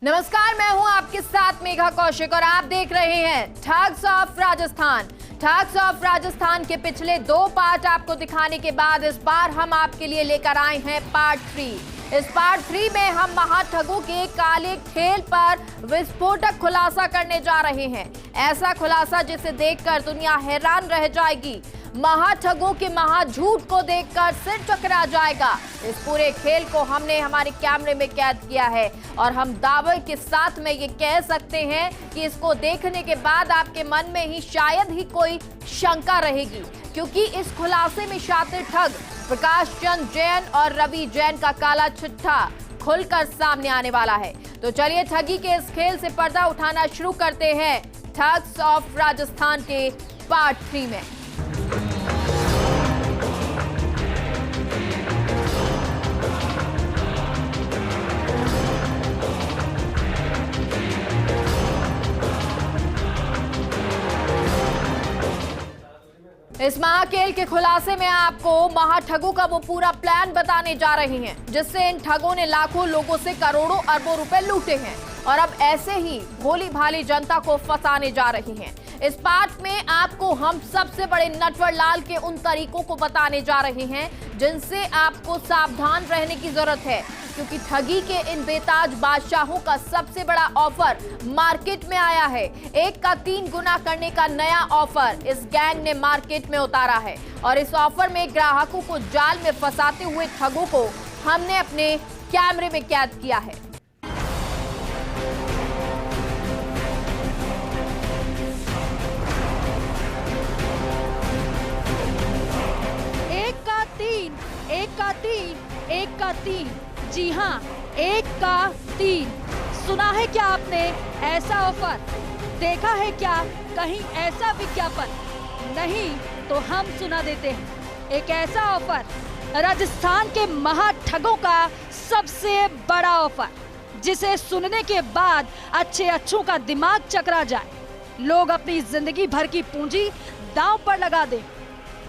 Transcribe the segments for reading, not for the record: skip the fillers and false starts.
नमस्कार, मैं हूं आपके साथ मेघा कौशिक और आप देख रहे हैं thugs of Rajasthan. Thugs of Rajasthan के पिछले 2 पार्ट आपको दिखाने के बाद इस बार हम आपके लिए लेकर आए हैं पार्ट 3। इस पार्ट 3 में हम महाठगों के काले खेल पर विस्फोटक खुलासा करने जा रहे हैं। ऐसा खुलासा जिसे देखकर दुनिया हैरान रह जाएगी। महाठगों के महाझूठ को देखकर सिर चकरा जाएगा। इस पूरे खेल को हमने हमारे कैमरे में कैद किया है और हम दावे के साथ में ये कह सकते हैं कि इसको देखने के बाद आपके मन में ही शायद ही कोई शंका रहेगी, क्योंकि इस खुलासे में शातिर ठग प्रकाश चंद जैन और रवि जैन का काला चिट्ठा खुलकर सामने आने वाला है। तो चलिए ठगी के इस खेल से पर्दा उठाना शुरू करते हैं ठग्स ऑफ राजस्थान के पार्ट 3 में। इस महाखेल के खुलासे में आपको महाठगों का वो पूरा प्लान बताने जा रहे हैं, जिससे इन ठगों ने लाखों लोगों से करोड़ों अरबों रुपए लूटे हैं और अब ऐसे ही भोली भाली जनता को फंसाने जा रही हैं। इस पार्ट में आपको हम सबसे बड़े नटवर लाल के उन तरीकों को बताने जा रहे हैं जिनसे आपको सावधान रहने की जरूरत है, क्योंकि ठगी के इन बेताज बादशाहों का सबसे बड़ा ऑफर मार्केट में आया है। 1 का 3 गुना करने का नया ऑफर इस गैंग ने मार्केट में उतारा है और इस ऑफर में ग्राहकों को जाल में फंसाते हुए ठगों को हमने अपने कैमरे में कैद किया है। एक का तीन, जी हाँ, 1 का 3। सुना है क्या आपने ऐसा ऑफर? देखा है क्या कहीं ऐसा विज्ञापन? नहीं तो हम सुना देते हैं एक ऐसा ऑफर, राजस्थान के महाठगों का सबसे बड़ा ऑफर, जिसे सुनने के बाद अच्छों का दिमाग चकरा जाए। लोग अपनी जिंदगी भर की पूंजी दांव पर लगा दें,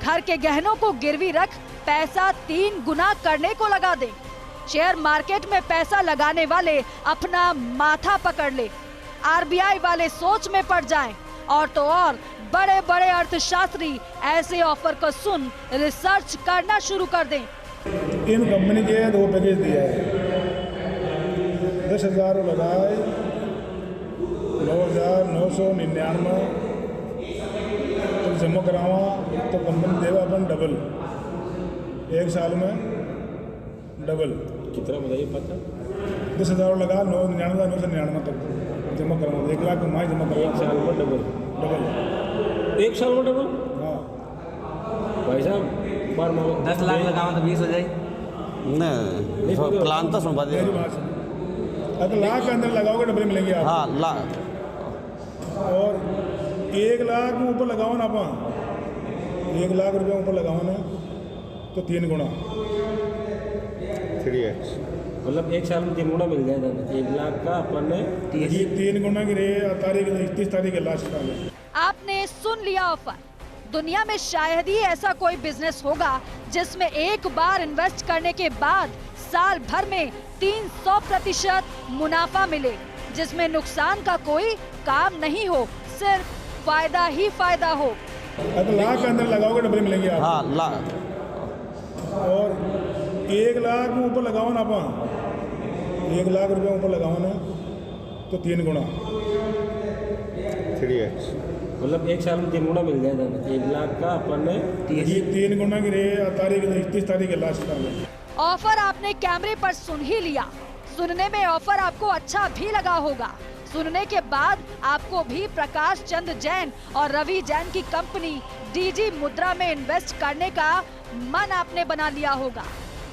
घर के गहनों को गिरवी रख पैसा 3 गुना करने को लगा दें, शेयर मार्केट में पैसा लगाने वाले अपना माथा पकड़ ले, आरबीआई वाले सोच में पड़ जाएं, और तो और बड़े बड़े अर्थशास्त्री ऐसे ऑफर को सुन रिसर्च करना शुरू कर दें। इन कंपनी के 2 पैकेज दिया है, 10,000 लगाए, 9,999 जमा करावा तो कंपनी देगा अपन डबल, 1 साल में डबल। कितना बताइए? पता 10,000 लगा, 999 तक जमा कराऊंगा, 1 लाख कमाई जमा कराऊंगा। 1 साल में डबल 1 साल में डबल? हाँ भाई साहब, बार मारो 10 लाख लगाओ तो 20 हो जाए। नहीं प्लान तो सुन मेरी बात सुन, अगर लाख के अंदर लगाओगे डबल मिलेंगे आप। हाँ लाख, और 1 लाख में ऊपर लगाओ ना अपन, 1 लाख रुपये ऊपर लगाओ ना तो 3 गुना 3x, मतलब 1 साल में 3 गुना मिल जाएगा। 1 लाख का अपन ने 3 गुना की तारीख 31 तारीख है लास्ट का। आपने सुन लिया ऑफर। दुनिया में शायद ही ऐसा कोई बिजनेस होगा जिसमें एक बार इन्वेस्ट करने के बाद साल भर में 300% मुनाफा मिले, जिसमें नुकसान का कोई काम नहीं हो, सिर्फ फायदा ही फायदा हो। अगर लाख के अंदर लगाओगे डबल मिलेंगे आप। हाँ लाख, और 1 लाख में ऊपर लगाओ ना अपन, 1 लाख रुपये ऊपर लगाओ ना तो 3 गुना 3x, मतलब 1 साल में 3 गुना मिल जाएगा। 1 लाख का अपन ने 3 गुना की तारीख 31 तारीख है लास्ट का। ऑफर आपने कैमरे पर सुन ही लिया। सुनने में ऑफर आपको अच्छा भी लगा होगा। सुनने के बाद आपको भी प्रकाश चंद जैन और रवि जैन की कंपनी डीजी मुद्रा में इन्वेस्ट करने का मन आपने बना लिया होगा।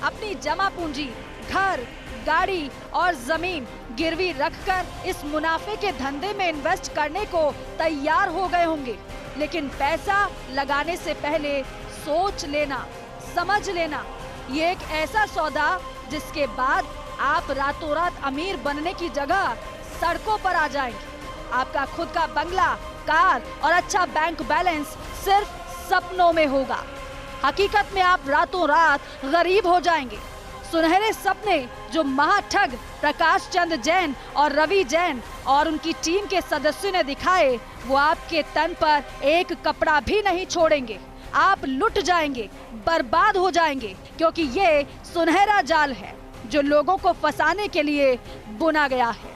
अपनी जमा पूंजी, घर, गाड़ी और जमीन गिरवी रखकर इस मुनाफे के धंधे में इन्वेस्ट करने को तैयार हो गए होंगे, लेकिन पैसा लगाने से पहले सोच लेना, समझ लेना, ये एक ऐसा सौदा जिसके बाद आप रातों रात अमीर बनने की जगह सड़कों पर आ जाएंगे। आपका खुद का बंगला, कार और अच्छा बैंक बैलेंस सिर्फ सपनों में होगा। हकीकत में आप रातों रात गरीब हो जाएंगे। सुनहरे सपने जो महाठग प्रकाश चंद जैन और रवि जैन और उनकी टीम के सदस्यों ने दिखाए, वो आपके तन पर एक कपड़ा भी नहीं छोड़ेंगे। आप लुट जाएंगे, बर्बाद हो जाएंगे, क्योंकि ये सुनहरा जाल है जो लोगों को फंसाने के लिए बुना गया है।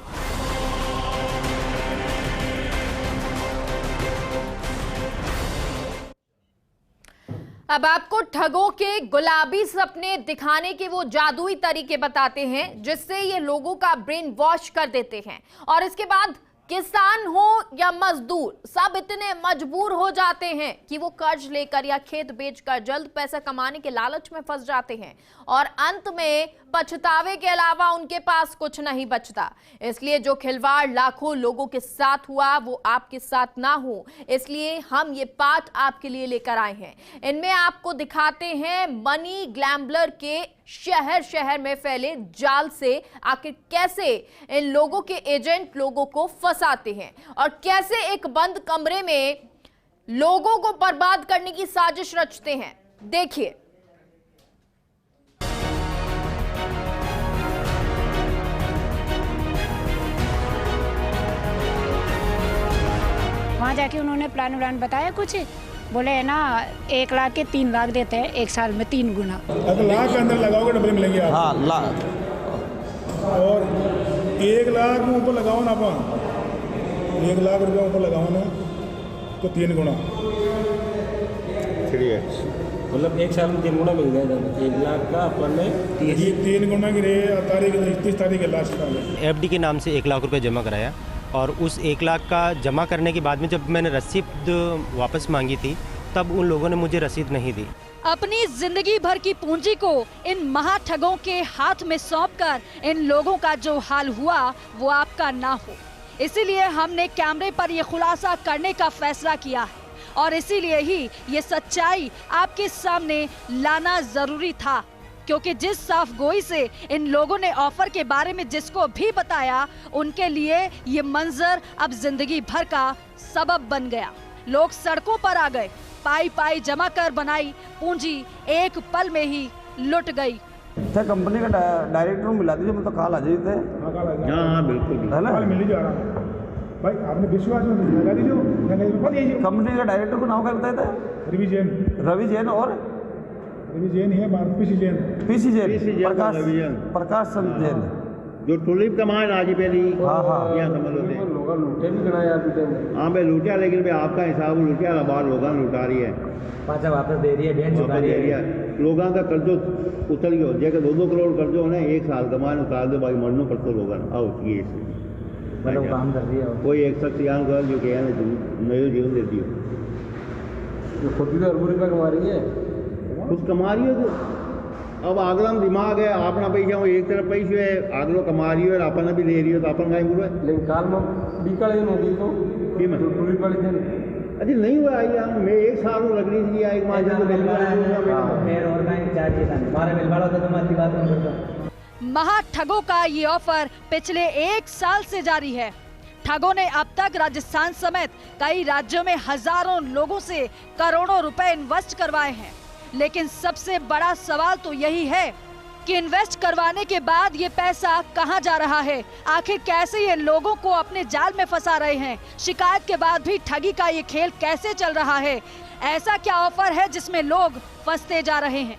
अब आपको ठगों के गुलाबी सपने दिखाने के वो जादुई तरीके बताते हैं जिससे ये लोगों का ब्रेन वॉश कर देते हैं, और इसके बाद किसान हो या मजदूर सब इतने मजबूर हो जाते हैं कि वो कर्ज लेकर या खेत बेचकर जल्द पैसा कमाने के लालच में फंस जाते हैं और अंत में पछतावे के अलावा उनके पास कुछ नहीं बचता। इसलिए जो खिलवाड़ लाखों लोगों के साथ हुआ वो आपके साथ ना हो, इसलिए हम ये पाठ आपके लिए लेकर आए हैं। इनमें आपको दिखाते हैं मनी ग्लैम्बलर के शहर शहर में फैले जाल से आखिर कैसे इन लोगों के एजेंट लोगों को फंसाते हैं और कैसे एक बंद कमरे में लोगों को बर्बाद करने की साजिश रचते हैं। देखिए। वहाँ जाके उन्होंने प्लान व्लान बताया, कुछ बोले है ना 1 लाख के 3 लाख देते हैं, 1 साल में 3 गुना। अगर लाख के अंदर लगाओगे डबल मिलेंगे आप। हाँ लाख, और 1 लाख में ऊपर लगाओ ना अपन, 1 लाख रुपया ऊपर लगाओ ना तो 3 गुना। मतलब 1 साल में 3 गुना मिल जाएगा। 1 लाख का अपन ने 3 गुना की रे तारीख 31 तारीख के लास्ट का FD के नाम से 1 लाख रुपए जमा कराया और उस 1 लाख का जमा करने के बाद में जब मैंने रसीद वापस मांगी थी तब उन लोगों ने मुझे रसीद नहीं दी। अपनी जिंदगी भर की पूंजी को इन महाठगों के हाथ में सौंपकर इन लोगों का जो हाल हुआ वो आपका ना हो, इसीलिए हमने कैमरे पर ये खुलासा करने का फैसला किया है और इसीलिए ही ये सच्चाई आपके सामने लाना जरूरी था, क्योंकि जिस साफ गोई से इन लोगों ने ऑफर के बारे में जिसको भी बताया उनके लिए ये मंजर अब जिंदगी भर का सबब बन गया। लोग सड़कों पर आ गए, पाई पाई जमा कर बनाई पूंजी एक पल में ही लुट गई। कंपनी का डायरेक्टर मिला दीजिए, मतलब कॉल आ जाए। हाँ बिल्कुल है ना, मिल ही जा रहा भाई, आपने विश्वास में लगा दीजिए। कंपनी का डायरेक्टर को नाम क्या बताया था? रवि जैन और रवि जैन है, पीसी जैन, प्रकाश चंद जैन जो टुलिप कमाए राजी पहली। हाँ यहाँ समझ लो लोग लूटे भी गना यार। हाँ भाई लूटिया, लेकिन भाई आपका हिसाब लूटिया बाहर लोगों लुटा रही है, पाचा वापस दे रही है, बैंक चुका रही है। लोगों का कर्जो उतर गया, जैसे 2-2 करोड़ कर्जो होना 1 साल कमाए उतार दो, बाकी मरनो पड़ते लोग आओ ये मतलब काम कर रही है। कोई एक शख्स यहाँ कर जो कह नए जीवन देती हो, खुद भी तो अरबों रुपये कमा रही है, कुछ कमा रही है। तो अब आगला दिमाग है अपना पैसा, वो एक तरफ पैसे है आगलो कमा रही है और अपन भी दे रही है, तो अपन का ही बुरा है। लेकिन काल में बीका दिन होगी तो टूरिस्ट वाले दिन अरे नहीं हुआ आई यार, मैं 1 साल लग रही थी एक माह महाठगों का ये ऑफर पिछले 1 साल से जारी है। ठगों ने अब तक राजस्थान समेत कई राज्यों में हजारों लोगों से करोड़ों रुपए इन्वेस्ट करवाए हैं, लेकिन सबसे बड़ा सवाल तो यही है कि इन्वेस्ट करवाने के बाद ये पैसा कहां जा रहा है, आखिर कैसे ये लोगों को अपने जाल में फंसा रहे हैं, शिकायत के बाद भी ठगी का ये खेल कैसे चल रहा है, ऐसा क्या ऑफर है जिसमें लोग फंसते जा रहे हैं।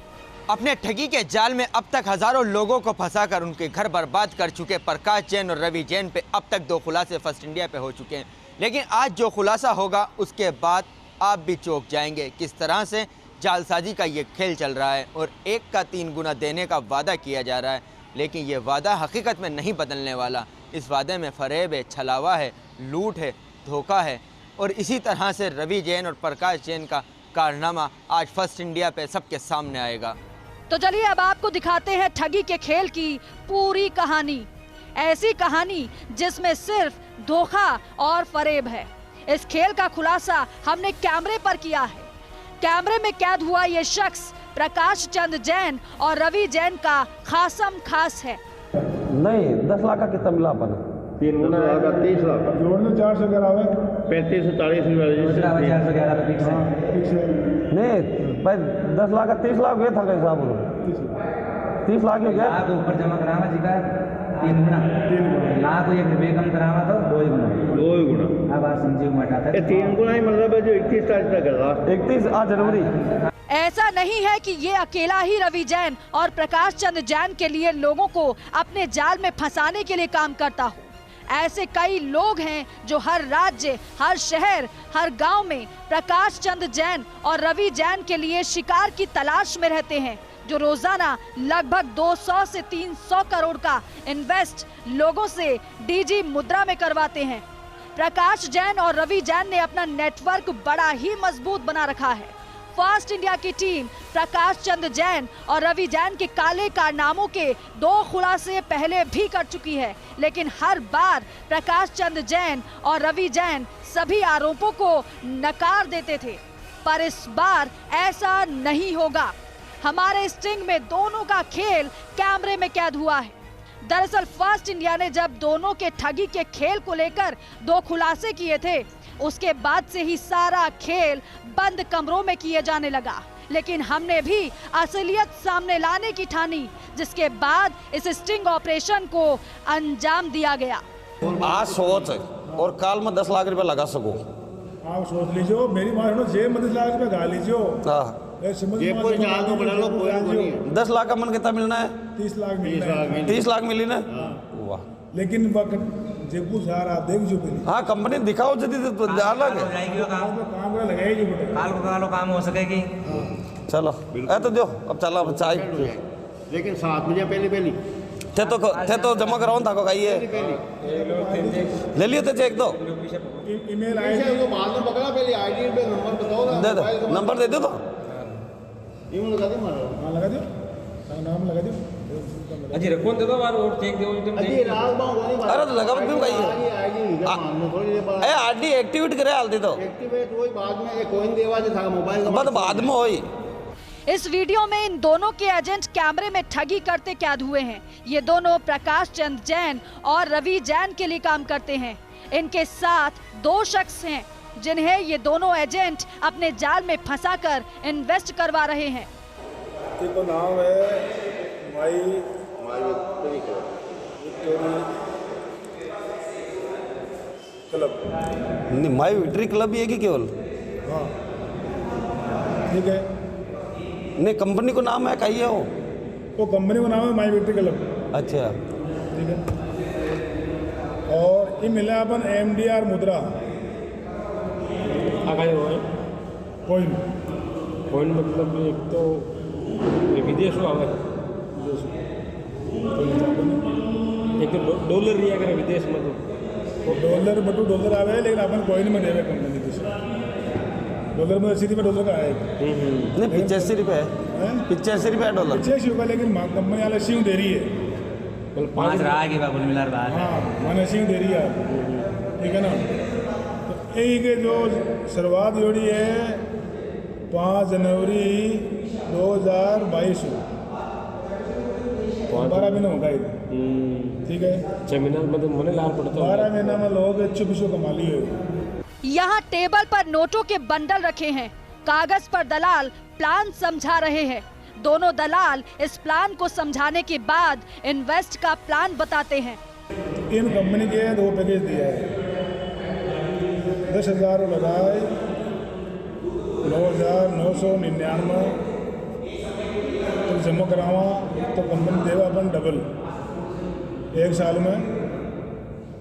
अपने ठगी के जाल में अब तक हजारों लोगों को फंसाकर उनके घर बर्बाद कर चुके प्रकाश जैन और रवि जैन पे अब तक 2 खुलासे फर्स्ट इंडिया पे हो चुके हैं, लेकिन आज जो खुलासा होगा उसके बाद आप भी चौंक जाएंगे किस तरह से जालसाजी का ये खेल चल रहा है और 1 का 3 गुना देने का वादा किया जा रहा है, लेकिन ये वादा हकीकत में नहीं बदलने वाला। इस वादे में फरेब है, छलावा है, लूट है, धोखा है और इसी तरह से रवि जैन और प्रकाश जैन का कारनामा आज फर्स्ट इंडिया पे सबके सामने आएगा। तो चलिए अब आपको दिखाते हैं ठगी के खेल की पूरी कहानी, ऐसी कहानी जिसमें सिर्फ धोखा और फरेब है। इस खेल का खुलासा हमने कैमरे पर किया है। कैमरे में कैद हुआ ये शख्स प्रकाश चंद जैन और रवि जैन का खासम खास है। नहीं 10 लाख का कितना मिला अपन? 3 गुना 30 लाख जोड़ लो 411 35 से 40 नहीं भाई 10 लाख का 30 लाख हुए था का हिसाब। 30 लाख हो गया। लाख ऊपर जमा करावा जी का 3 गुना, लाख 1 रुपये कम करावा तो 2 गुना। अब आप समझिए घटाता है 3 गुना ही, मतलब है जो 31 तारीख तक है, 31 जनवरी। ऐसा नहीं है कि ये अकेला ही रवि जैन और प्रकाश चंद जैन के लिए लोगों को अपने जाल में फंसाने के लिए काम करता हो। ऐसे कई लोग हैं जो हर राज्य, हर शहर, हर गांव में प्रकाश चंद जैन और रवि जैन के लिए शिकार की तलाश में रहते हैं, जो रोजाना लगभग 200 से 300 करोड़ का इन्वेस्ट लोगों से डीजी मुद्रा में करवाते हैं। प्रकाश जैन और रवि जैन ने अपना नेटवर्क बड़ा ही मजबूत बना रखा है। फास्ट इंडिया की टीम प्रकाश चंद जैन और रवि जैन के काले कारनामों के 2 खुलासे पहले भी कर चुकी है, लेकिन हर बार प्रकाश चंद जैन और रवि जैन सभी आरोपों को नकार देते थे। पर इस बार ऐसा नहीं होगा। हमारे स्टिंग में दोनों का खेल कैमरे में कैद हुआ है। दरअसल फास्ट इंडिया ने जब दोनों के ठगी के खेल को लेकर 2 खुलासे किए थे, उसके बाद से ही सारा खेल बंद कमरों में किए जाने लगा। लेकिन हमने भी असलियत सामने लाने की ठानी, जिसके बाद इस स्टिंग ऑपरेशन को अंजाम दिया गया। आज सोच और काल में 10 लाख रुपए लगा सको। आप सोच लीजिए, मेरी बात सुनो, जेब में 10 लाख रुपए गा लीजिए। हाँ, जेब को जाल को बना लो, कोई नहीं है। 10 लाख का मन कितना मिलना है? 30 लाख मिलना। 30 लाख मिली ना। वाह, लेकिन जेबू सारा आप देख जो पहले। हाँ, कंपनी दिखाओ जल्दी तो जाला के काम का लगाई जो बेटा, काल को कालो काम हो सकेगी। चलो ए तो दो, अब चला चाय। लेकिन 7 बजे पहले थे तो जमा कराओ था को खाइए ले लिए थे चेक दो। ईमेल आए तो बाद में पकड़ा, पहले आईडी पे नंबर बताओ ना, दे दो, नंबर दे दो तो ईमेल लगा दो। हाँ लगा दो, नाम लगा दो। अजी रखो दे दो बार और चेक दो तुम। अजी रात बां होनी बात। अरे तो लगा क्यों खाइए? आईडी थोड़ी देर बाद आईडी एक्टिवेट करे हालती तो एक्टिवेट होई, बाद में ये कोइन देवा जो था मोबाइल का बाद में होई। इस वीडियो में इन दोनों के एजेंट कैमरे में ठगी करते कैद हुए हैं। ये दोनों प्रकाश चंद जैन और रवि जैन के लिए काम करते हैं। इनके साथ 2 शख्स हैं जिन्हें ये दोनों एजेंट अपने जाल में फंसाकर इन्वेस्ट करवा रहे हैं। तो नाम है माई क्लब। नहीं, माई विक्ट्री क्लब ही है कि केवल? हाँ ठीक है। नहीं, कंपनी को नाम है कही है वो कंपनी को नाम है माई विक्ट्री क्लब। अच्छा ठीक है। और ये मिला अपन MDR मुद्रा पॉइंट मतलब एक तो विदेश आवे, एक तो डॉलर रिया करे विदेश में तो डॉलर आवे, लेकिन अपन कॉइन में देवे कंपनी डॉलर में सीधी में डॉलर का आएगा। नहीं, 85 रुपये है, 85 रुपये डॉलर, 85 रुपये, लेकिन कंपनी वाले सिंह दे रही है। पाँच रहा है कि बाबू मिलार बात है। हाँ, मैंने सिंह दे रही है, ठीक है ना। तो यही के जो शुरुआत जोड़ी है 5 जनवरी 2022 12 महीना होगा ये, ठीक है। 6 महीना मतलब मन लाल पड़ता है। 12 महीना में लोग 100 कमा लिए। यहाँ टेबल पर नोटों के बंडल रखे हैं। कागज पर दलाल प्लान समझा रहे हैं। दोनों दलाल इस प्लान को समझाने के बाद इन्वेस्ट का प्लान बताते हैं। इन कंपनी के 2 पैकेज दिया है। 10,000 लगाए, 9,999 तो जमा करावा तो कंपनी देवा अपन डबल, 1 साल में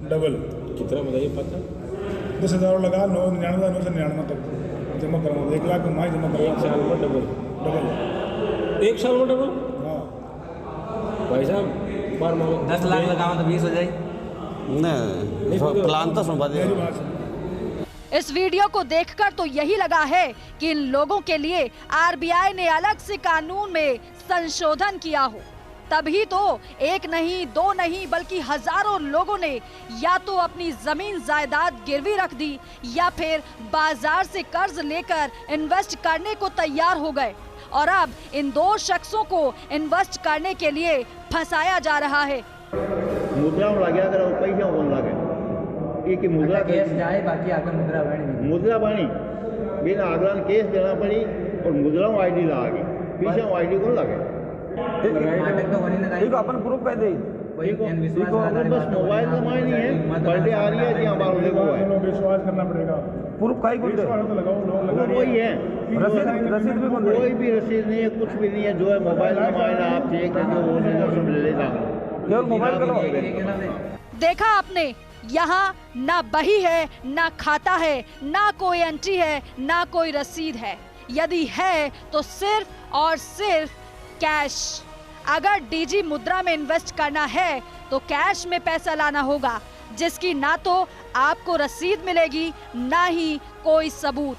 डबल। कितना बताइए पता? 10,000 लगा, 999 तक जमा करावा, 1 लाख कमाई जमा करावा। 1 साल में डबल 1 साल में डबल। हाँ भाई साहब बार मांगो 10 लाख लगाओ तो 20 हो जाए। नहीं, प्लान तो सुनवा दे। इस वीडियो को देखकर तो यही लगा है कि इन लोगों के लिए RBI ने अलग से कानून में संशोधन किया हो। तभी तो 1 नहीं 2 नहीं बल्कि हजारों लोगों ने या तो अपनी जमीन जायदाद गिरवी रख दी या फिर बाजार से कर्ज लेकर इन्वेस्ट करने को तैयार हो गए। और अब इन 2 शख्सों को इन्वेस्ट करने के लिए फंसाया जा रहा है। मुद्रा में लग गया, पैसा बोल लगे एक मुद्रा केस जाए, बाकी आगे मुद्रा बनी बिना अगला केस देना पड़ी और मुद्रा में आईडी ला गई, पीछे आईडी को लगे नाटक तो होने लगा ठीक अपन प्रूफ कह दे बस मोबाइल का माय नहीं है, बर्थडे आ रही है जी हमारे को है, विश्वास करना पड़ेगा। प्रूफ काई को दे विश्वास तो लगाओ, लोग लगा रही वही है, रसीद भी कौन दे? कोई भी रसीद नहीं है, कुछ भी नहीं है, जो है मोबाइल का माय ना आप चेक करके वो नहीं सब ले लेना, केवल मोबाइल करो। देखा आपने, यहाँ ना बही है, ना खाता है, ना कोई एंट्री है, ना कोई रसीद है। यदि है तो सिर्फ और सिर्फ कैश। अगर डीजी मुद्रा में इन्वेस्ट करना है तो कैश में पैसा लाना होगा, जिसकी ना तो आपको रसीद मिलेगी, ना ही कोई सबूत।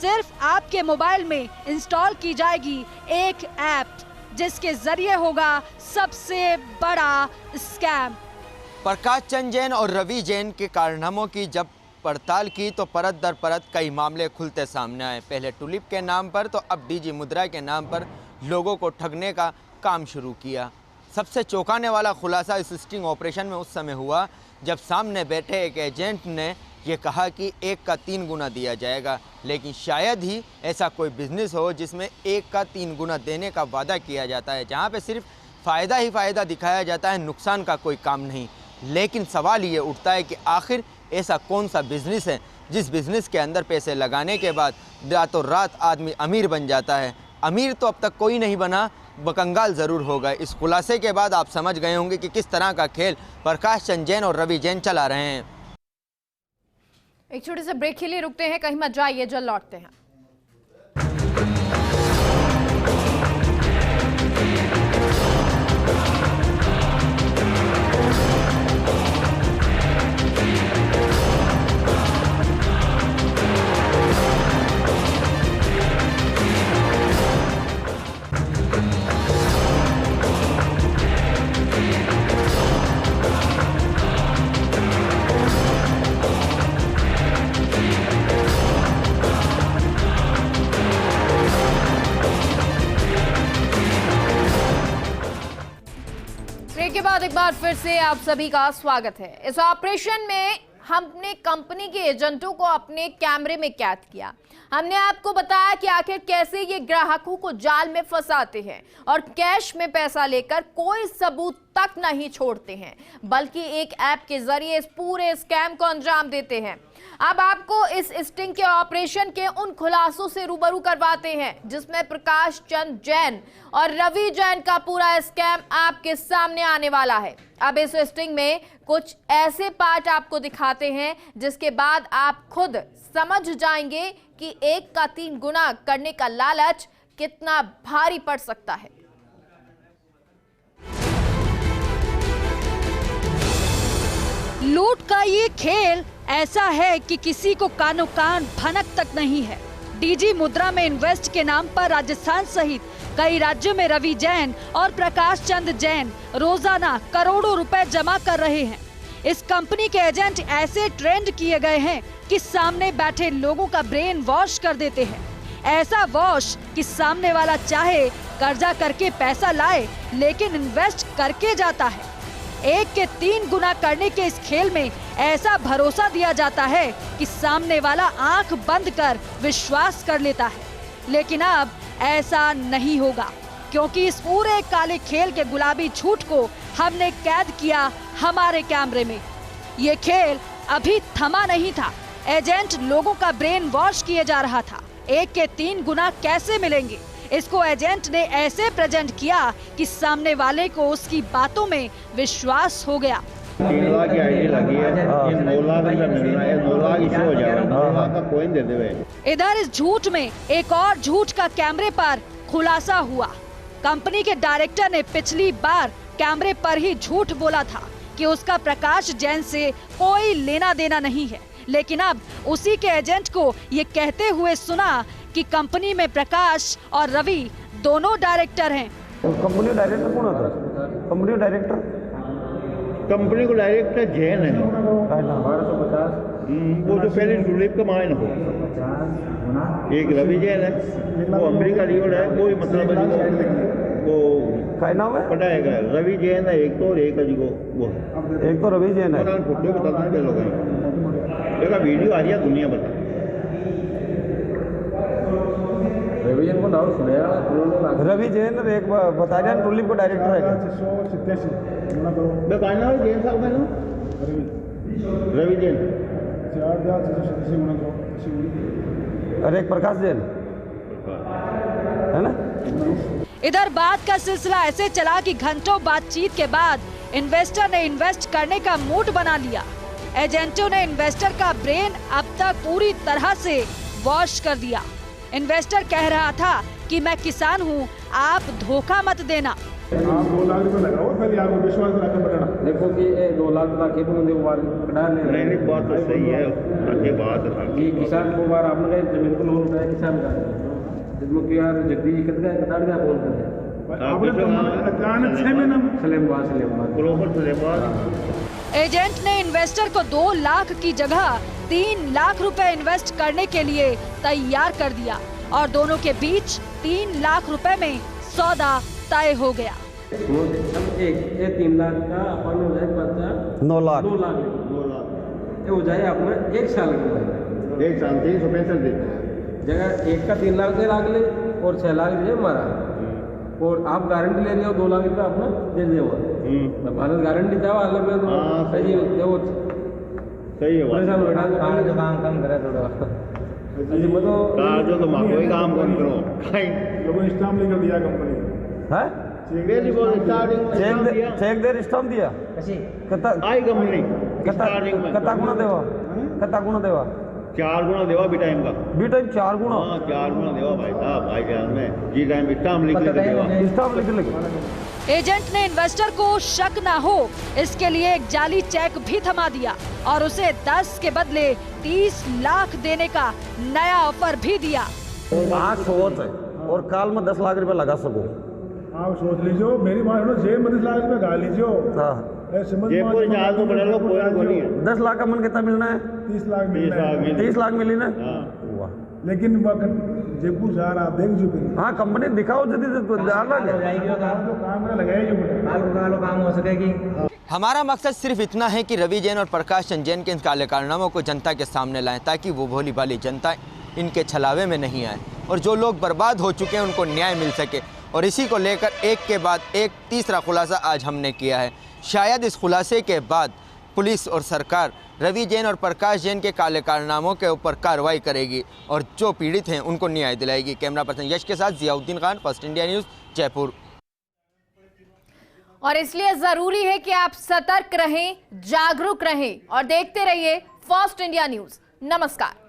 सिर्फ आपके मोबाइल में इंस्टॉल की जाएगी एक ऐप, जिसके जरिए होगा सबसे बड़ा स्कैम। प्रकाश चंद जैन और रवि जैन के कारनामों की जब पड़ताल की तो परत दर परत कई मामले खुलते सामने आए। पहले टुलिप के नाम पर तो अब डीजी मुद्रा के नाम पर लोगों को ठगने का काम शुरू किया। सबसे चौंकाने वाला खुलासा इस स्टिंग ऑपरेशन में उस समय हुआ जब सामने बैठे एक एजेंट ने ये कहा कि 1 का 3 गुना दिया जाएगा, लेकिन शायद ही ऐसा कोई बिजनेस हो जिसमें 1 का 3 गुना देने का वादा किया जाता है, जहाँ पे सिर्फ फ़ायदा ही फ़ायदा दिखाया जाता है, नुकसान का कोई काम नहीं। लेकिन सवाल ये उठता है कि आखिर ऐसा कौन सा बिजनेस है जिस बिजनेस के अंदर पैसे लगाने के बाद रातों रात आदमी अमीर बन जाता है। अमीर तो अब तक कोई नहीं बना, बकंगाल ज़रूर हो गए। इस खुलासे के बाद आप समझ गए होंगे कि किस तरह का खेल प्रकाश चंद जैन और रवि जैन चला रहे हैं। एक छोटे से ब्रेक के लिए रुकते हैं, कहीं मत जाइए, जल्द लौटते हैं। के बाद एक बार फिर से आप सभी का स्वागत है। इस ऑपरेशन में हमने कंपनी के एजेंटों को अपने कैमरे में कैद किया। हमने आपको बताया कि आखिर कैसे ये ग्राहकों को जाल में फंसाते हैं और कैश में पैसा लेकर कोई सबूत तक नहीं छोड़ते हैं, बल्कि एक ऐप के जरिए इस पूरे स्कैम को अंजाम देते हैं। अब आपको इस स्टिंग के ऑपरेशन के उन खुलासों से रूबरू करवाते हैं जिसमें प्रकाश चंद जैन और रवि जैन का पूरा स्कैम आपके सामने आने वाला है। अब इस स्टिंग में कुछ ऐसे पार्ट आपको दिखाते हैं जिसके बाद आप खुद समझ जाएंगे कि 1 का 3 गुना करने का लालच कितना भारी पड़ सकता है। लूट का ये खेल ऐसा है कि किसी को कानो कान भनक तक नहीं है। डीजी मुद्रा में इन्वेस्ट के नाम पर राजस्थान सहित कई राज्यों में रवि जैन और प्रकाश चंद जैन रोजाना करोड़ों रुपए जमा कर रहे हैं। इस कंपनी के एजेंट ऐसे ट्रेंड किए गए हैं कि सामने बैठे लोगों का ब्रेन वॉश कर देते हैं। ऐसा वॉश कि सामने वाला चाहे कर्जा करके पैसा लाए, लेकिन इन्वेस्ट करके जाता है। 1 के 3 गुना करने के इस खेल में ऐसा भरोसा दिया जाता है कि सामने वाला आंख बंद कर विश्वास कर लेता है। लेकिन अब ऐसा नहीं होगा, क्योंकि इस पूरे काले खेल के गुलाबी झूठ को हमने कैद किया हमारे कैमरे में। ये खेल अभी थमा नहीं था। एजेंट लोगों का ब्रेन वॉश किए जा रहा था। 1 के 3 गुना कैसे मिलेंगे, इसको एजेंट ने ऐसे प्रेजेंट किया कि सामने वाले को उसकी बातों में विश्वास हो गया। 3 लाख की आईडी लगी है, ये 9 लाख का मिलना है, 9 लाख इशू हो जाएगा, 9 लाख का कॉइन दे देवे। इधर इस झूठ में एक और झूठ का कैमरे पर खुलासा हुआ। कंपनी के डायरेक्टर ने पिछली बार कैमरे पर ही झूठ बोला था कि उसका प्रकाश जैन से कोई लेना देना नहीं है, लेकिन अब उसी के एजेंट को ये कहते हुए सुना कि कंपनी में प्रकाश और रवि दोनों डायरेक्टर हैं। कंपनी डायरेक्टर कौन होता है? कंपनी डायरेक्टर कंपनी को डायरेक्टर जैन है, 1250 वो जो पहले टुलिप का माइन हो। एक रवि जैन है, वो अमेरिका लियोड है, कोई मतलब वो क्या नाम है? पटाएगा रवि जैन है एक तो, और एक अजी को वो एक तो रवि जैन है। फोटो बता देते लोग वीडियो आ रही है दुनिया भर। रवि जैन को नाम सुनेगा, रवि जैन एक बटालियन टुलिप को डायरेक्टर है। 687 गुना करो। मैं कहना है जैन साहब का नाम रवि जैन 4687 गुना करो। और एक प्रकाश जैन है ना। इधर बात का सिलसिला ऐसे चला कि घंटों बातचीत के बाद इन्वेस्टर ने इन्वेस्ट करने का मूड बना लिया। एजेंटों ने इन्वेस्टर का ब्रेन अब तक पूरी तरह से वॉश कर दिया। इन्वेस्टर कह रहा था कि मैं किसान हूँ, आप धोखा मत देना। आप 2 लाख रुपए लगाओ, पहले आपको विश्वास रखना पड़ेगा। देखो कि 2 लाख के बंदे को बार कटा नहीं बात तो सही है, अच्छी बात है कि किसान को बार आपने जमीन को लोन उठाया किसान का, जिसमें कि यार जगदीश कितना कटा गया बोल कर आपने तो अचानक 6 महीना सलेमबाद एजेंट ने इन्वेस्टर को 2 लाख की जगह 3 लाख रुपए इन्वेस्ट करने के लिए तैयार कर दिया और दोनों के बीच 3 लाख रुपए में सौदा तय हो गया। एक 3 लाख का अपन हो जाए खर्चा 9 लाख ये हो जाए अपना 1 साल के बाद, 1 साल 365 दिन जगह एक का 3 लाख दे लाख ले और 6 लाख दे हमारा, और आप गारंटी ले रहे हो 2 लाख रुपये अपना दे दे भारत गारंटी था हाल में तो सही है काम कम करे थोड़ा जो तो कोई काम कौन करो लोगों ने स्टाम्प लेकर दिया कंपनी है। चेक दे स्टाम्प दिया आई कंपनी कता गुणा देवा 4 गुना देवा बी टाइम का 4 गुणा। हाँ 4 गुना देवा भाई साहब, भाई जान में जी टाइम स्टाम्प लिख लिख। एजेंट ने इन्वेस्टर को शक ना हो इसके लिए एक जाली चेक भी थमा दिया और उसे 10 के बदले 30 लाख देने का नया ऑफर भी दिया। आज सोच है और काल में 10 लाख रुपए लगा सको। आप सोच लीजिए, मेरी बात सुनो, जेब में 10 लाख रुपए गा लीजिए। हाँ 10 लाख का मन कितना मिलना है? 30 लाख मिलना है। 30 लाख मिली ना। लेकिन जयपुर शहर आप देख चुके। हाँ कंपनी दिखाओ जल्दी से काम हो सकेगी। हमारा मकसद सिर्फ इतना है कि रवि जैन और प्रकाश चंद जैन के इन काले कारनामों को जनता के सामने लाएं, ताकि वो भोली भाली जनता इनके छलावे में नहीं आए और जो लोग बर्बाद हो चुके हैं उनको न्याय मिल सके। और इसी को लेकर एक के बाद एक तीसरा खुलासा आज हमने किया है। शायद इस खुलासे के बाद पुलिस और सरकार रवि जैन और प्रकाश जैन के काले कारनामों के ऊपर कार्रवाई करेगी और जो पीड़ित हैं उनको न्याय दिलाएगी। कैमरा पर्सन यश के साथ Ziauddin Khan, first India news, Jaipur. और इसलिए जरूरी है कि आप सतर्क रहें, जागरूक रहें और देखते रहिए फर्स्ट इंडिया न्यूज़। नमस्कार।